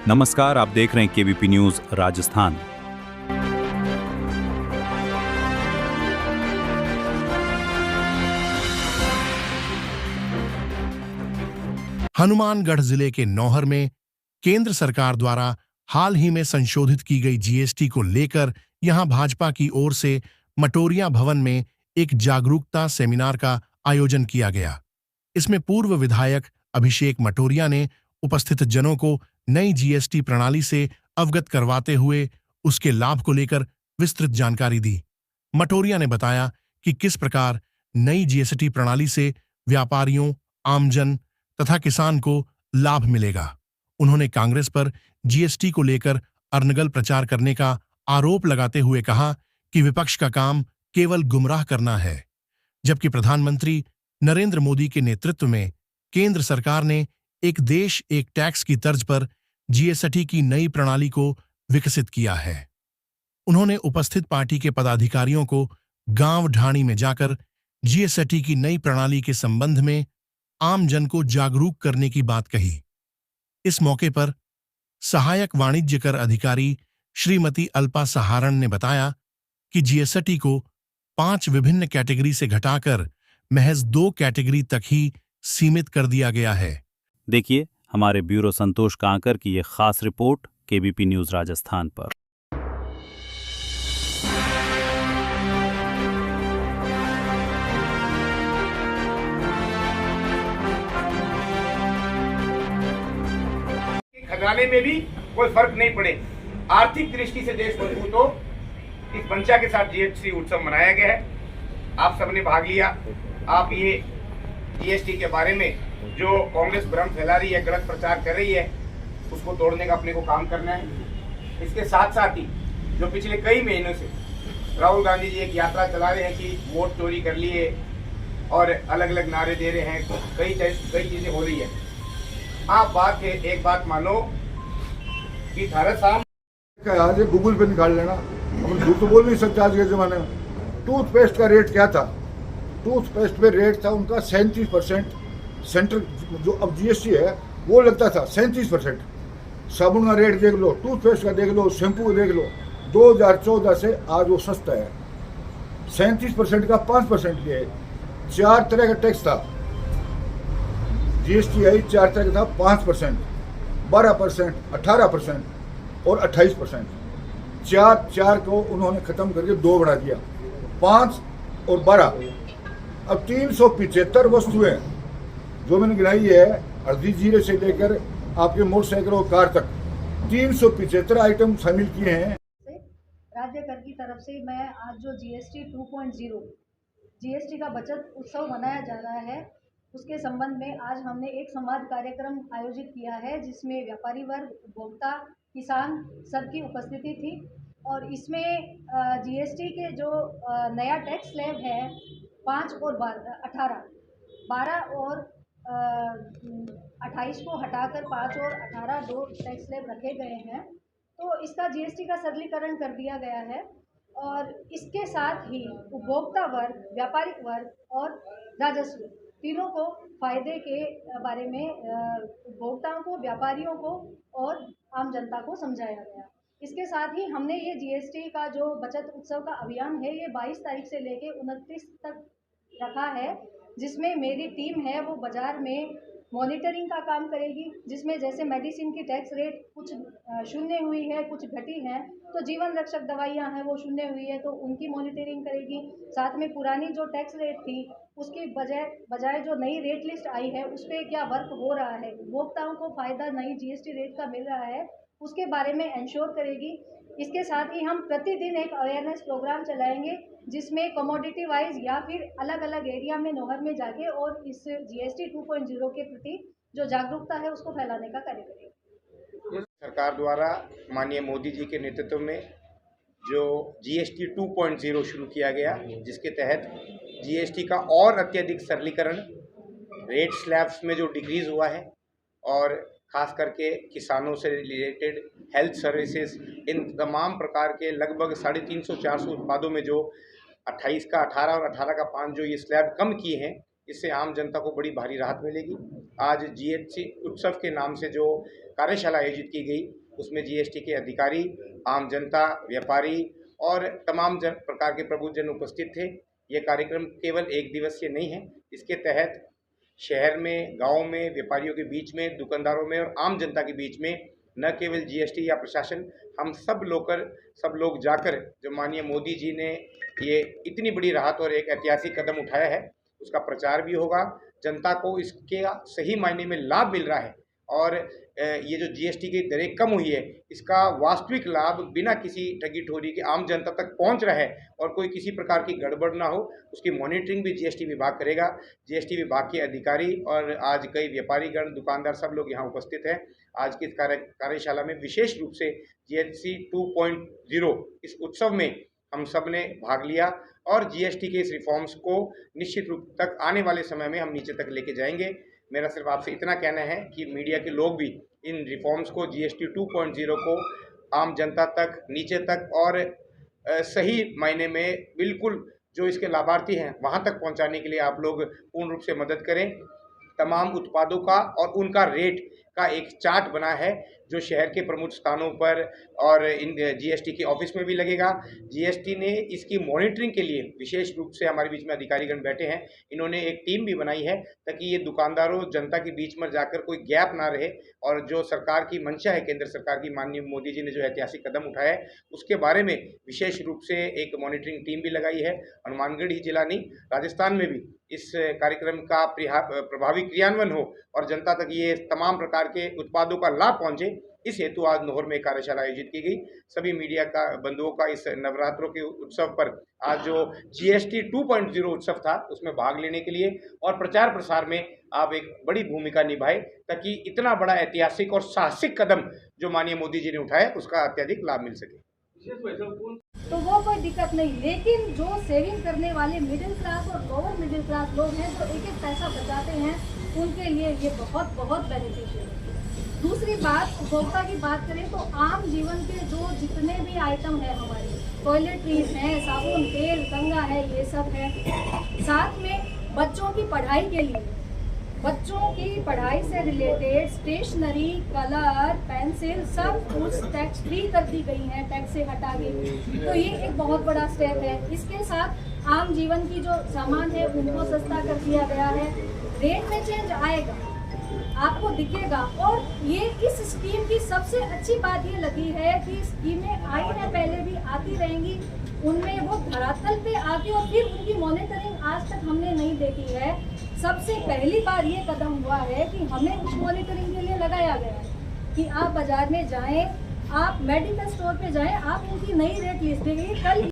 नमस्कार, आप देख रहे हैं केवीपी न्यूज राजस्थान। हनुमानगढ़ जिले के नौहर में केंद्र सरकार द्वारा हाल ही में संशोधित की गई जीएसटी को लेकर यहां भाजपा की ओर से मटोरिया भवन में एक जागरूकता सेमिनार का आयोजन किया गया। इसमें पूर्व विधायक अभिषेक मटोरिया ने उपस्थित जनों को नई जीएसटी प्रणाली से अवगत करवाते हुए उसके लाभ को लेकर विस्तृत जानकारी दी। मटोरिया ने बताया कि किस प्रकार नई जीएसटी प्रणाली से व्यापारियों, आमजन तथा किसान को लाभ मिलेगा। उन्होंने कांग्रेस पर जीएसटी को लेकर अनर्गल प्रचार करने का आरोप लगाते हुए कहा कि विपक्ष का काम केवल गुमराह करना है, जबकि प्रधानमंत्री नरेंद्र मोदी के नेतृत्व में केंद्र सरकार ने एक देश एक टैक्स की तर्ज पर जीएसटी की नई प्रणाली को विकसित किया है। उन्होंने उपस्थित पार्टी के पदाधिकारियों को गांव ढाणी में जाकर जीएसटी की नई प्रणाली के संबंध में आम जन को जागरूक करने की बात कही। इस मौके पर सहायक वाणिज्य कर अधिकारी श्रीमती अल्पा सहारण ने बताया कि जीएसटी को 5 विभिन्न कैटेगरी से घटाकर महज 2 कैटेगरी तक ही सीमित कर दिया गया है। देखिए हमारे ब्यूरो संतोष कांकर की ये खास रिपोर्ट केवीपी न्यूज राजस्थान पर। खजाने में भी कोई फर्क नहीं पड़े। आर्थिक दृष्टि से देश मजबूत हो, इस मंशा के साथ जीएसटी उत्सव मनाया गया है। आप सबने भाग लिया। आप ये जीएसटी के बारे में जो कांग्रेस भ्रम फैला रही है, गलत प्रचार कर रही है, उसको तोड़ने का अपने को काम करना है। इसके साथ साथ ही जो पिछले कई महीनों से राहुल गांधी जी एक यात्रा चला रहे हैं कि वोट चोरी कर लिए और अलग अलग नारे दे रहे हैं, कई चीजें हो रही है। आप बात है, एक बात मानो कि आज गूगल पे निकाल लेना, हम झूठ तो बोल नहीं सकते आज के जमाने में। टूथपेस्ट का रेट क्या था? टूथपेस्ट पे रेट था उनका 37%। सेंट्रल जो अब जीएसटी है वो लगता था 37%। साबुन का रेट देख लो, टूथपेस्ट का देख लो, शैम्पू देख लो, 2014 से आज वो सस्ता है। 37% का 5% किया है। 4 तरह का टैक्स था, जीएसटी आई 4 तरह का था, 5%, 12%, 18% और 28%। चार को उन्होंने खत्म करके 2 बढ़ा दिया, 5 और 12। अब 375 वस्तुएं जो मैंने गिनाई है, अर्धी जीरे से लेकर आपके मोटरसाइकिल और कार तक 375 आइटम शामिल किए हैं। राज्य कर की तरफ से मैं आज जो जीएसटी 2.0 जीएसटी का बचत उत्सव मनाया जा रहा है, उसके संबंध में आज हमने एक संवाद कार्यक्रम आयोजित किया है, जिसमें व्यापारी वर्ग, उपभोक्ता, किसान सबकी उपस्थिति थी। और इसमें जीएसटी के जो नया टैक्स स्लैब है 5 और 12 और 28 को हटाकर 5 और 18 2 टैक्स स्लैब रखे गए हैं। तो इसका जीएसटी का सरलीकरण कर दिया गया है। और इसके साथ ही उपभोक्ता वर्ग, व्यापारिक वर्ग और राजस्व तीनों को फायदे के बारे में उपभोक्ताओं को, व्यापारियों को और आम जनता को समझाया गया। इसके साथ ही हमने ये जीएसटी का जो बचत उत्सव का अभियान है, ये 22 तारीख से लेके 29 तक रखा है, जिसमें मेरी टीम है वो बाजार में मॉनिटरिंग का काम करेगी, जिसमें जैसे मेडिसिन की टैक्स रेट कुछ शून्य हुई है, कुछ घटी है, तो जीवन रक्षक दवाइयां हैं वो शून्य हुई है, तो उनकी मॉनिटरिंग करेगी। साथ में पुरानी जो टैक्स रेट थी उसकी बजाय जो नई रेट लिस्ट आई है उस पर क्या वर्क हो रहा है, उपभोक्ताओं को फायदा नई जीएसटी रेट का मिल रहा है, उसके बारे में इंश्योर करेगी। इसके साथ ही हम प्रतिदिन एक अवेयरनेस प्रोग्राम चलाएंगे, जिसमें कमोडिटी वाइज या फिर अलग अलग एरिया में नौहर में जाके और इस जीएसटी 2.0 के प्रति जो जागरूकता है उसको फैलाने का कार्य करेंगे। सरकार द्वारा माननीय मोदी जी के नेतृत्व में जो जीएसटी 2.0 शुरू किया गया, जिसके तहत जीएसटी का और अत्यधिक सरलीकरण, रेट स्लैब्स में जो डिक्रीज हुआ है और खास करके किसानों से रिलेटेड हेल्थ सर्विसेज, इन तमाम प्रकार के लगभग 350-400 उत्पादों में जो 28 का 18 और 18 का 5 जो ये स्लैब कम किए हैं, इससे आम जनता को बड़ी भारी राहत मिलेगी। आज जीएसटी उत्सव के नाम से जो कार्यशाला आयोजित की गई उसमें जीएसटी के अधिकारी, आम जनता, व्यापारी और तमाम प्रकार के प्रबुद्धजन उपस्थित थे। ये कार्यक्रम केवल एक दिवसीय नहीं है। इसके तहत शहर में, गांव में, व्यापारियों के बीच में, दुकानदारों में और आम जनता के बीच में न केवल जीएसटी या प्रशासन, हम सब लोग जाकर जो माननीय मोदी जी ने ये इतनी बड़ी राहत और एक ऐतिहासिक कदम उठाया है उसका प्रचार भी होगा। जनता को इसके सही मायने में लाभ मिल रहा है और ये जो जीएसटी की दरें कम हुई है इसका वास्तविक लाभ बिना किसी ठगी ठोरी के आम जनता तक पहुंच रहा है और कोई किसी प्रकार की गड़बड़ ना हो उसकी मॉनिटरिंग भी जीएसटी विभाग करेगा। जीएसटी विभाग के अधिकारी और आज कई व्यापारीगण, दुकानदार सब लोग यहाँ उपस्थित हैं। आज की इस कार्यशाला में विशेष रूप से जीएसटी 2.0 इस उत्सव में हम सब ने भाग लिया और जीएसटी के इस रिफॉर्म्स को निश्चित रूप तक आने वाले समय में हम नीचे तक लेके जाएंगे। मेरा सिर्फ आपसे इतना कहना है कि मीडिया के लोग भी इन रिफॉर्म्स को, जीएसटी 2.0 को आम जनता तक, नीचे तक और सही मायने में बिल्कुल जो इसके लाभार्थी हैं वहां तक पहुंचाने के लिए आप लोग पूर्ण रूप से मदद करें। तमाम उत्पादों का और उनका रेट का एक चार्ट बना है जो शहर के प्रमुख स्थानों पर और इन जीएसटी के ऑफिस में भी लगेगा। जीएसटी ने इसकी मॉनिटरिंग के लिए विशेष रूप से हमारे बीच में अधिकारीगण बैठे हैं। इन्होंने एक टीम भी बनाई है ताकि ये दुकानदारों, जनता के बीच में जाकर कोई गैप ना रहे और जो सरकार की मंशा है, केंद्र सरकार की, माननीय मोदी जी ने जो ऐतिहासिक कदम उठाया है उसके बारे में विशेष रूप से एक मॉनिटरिंग टीम भी लगाई है। हनुमानगढ़ ही जिला नहीं, राजस्थान में भी इस कार्यक्रम का प्रभावी क्रियान्वयन हो और जनता तक ये तमाम प्रकार के उत्पादों का लाभ पहुंचे, इस हेतु आज नोहर में कार्यशाला आयोजित की गई। सभी मीडिया का बंधुओं का इस नवरात्रों के उत्सव पर आज जो जीएसटी 2.0 उत्सव था उसमें भाग लेने के लिए और प्रचार प्रसार में आप एक बड़ी भूमिका निभाए ताकि इतना बड़ा ऐतिहासिक और साहसिक कदम जो माननीय मोदी जी ने उठाया उसका अत्यधिक लाभ मिल सके। तो वो कोई दिक्कत नहीं, लेकिन जो सेविंग करने वाले मिडिल क्लास और लोअर मिडिल क्लास लोग हैं जो एक एक पैसा बचाते हैं उनके लिए ये बहुत बहुत बेनिफिशियल है। दूसरी बात, उपभोक्ता की बात करें तो आम जीवन के जो जितने भी आइटम है हमारे, टॉयलेटरीज हैं, साबुन, तेल, गंगा है, ये सब है। साथ में बच्चों की पढ़ाई के लिए, बच्चों की पढ़ाई से रिलेटेड स्टेशनरी, कलर, पेंसिल सब कुछ टैक्स फ्री कर दी गई है, टैक्स से हटा के। तो ये एक बहुत बड़ा स्टेप है। इसके साथ आम जीवन की जो सामान है उनको सस्ता कर दिया गया है। रेट में चेंज आएगा, आपको दिखेगा। और ये इस स्कीम की सबसे अच्छी बात ये लगी है कि स्कीमें आई है, पहले भी आती रहेंगी, उनमें वो धरातल पे आके और फिर उनकी मॉनिटरिंग आज तक हमने नहीं देखी है। सबसे पहली बार ये कदम हुआ है कि हमें उस मॉनिटरिंग के लिए लगाया गया है कि आप बाजार में जाएं, आप मेडिकल स्टोर पे जाएं, आप उनकी नई रेट लिस्ट देंगे। कल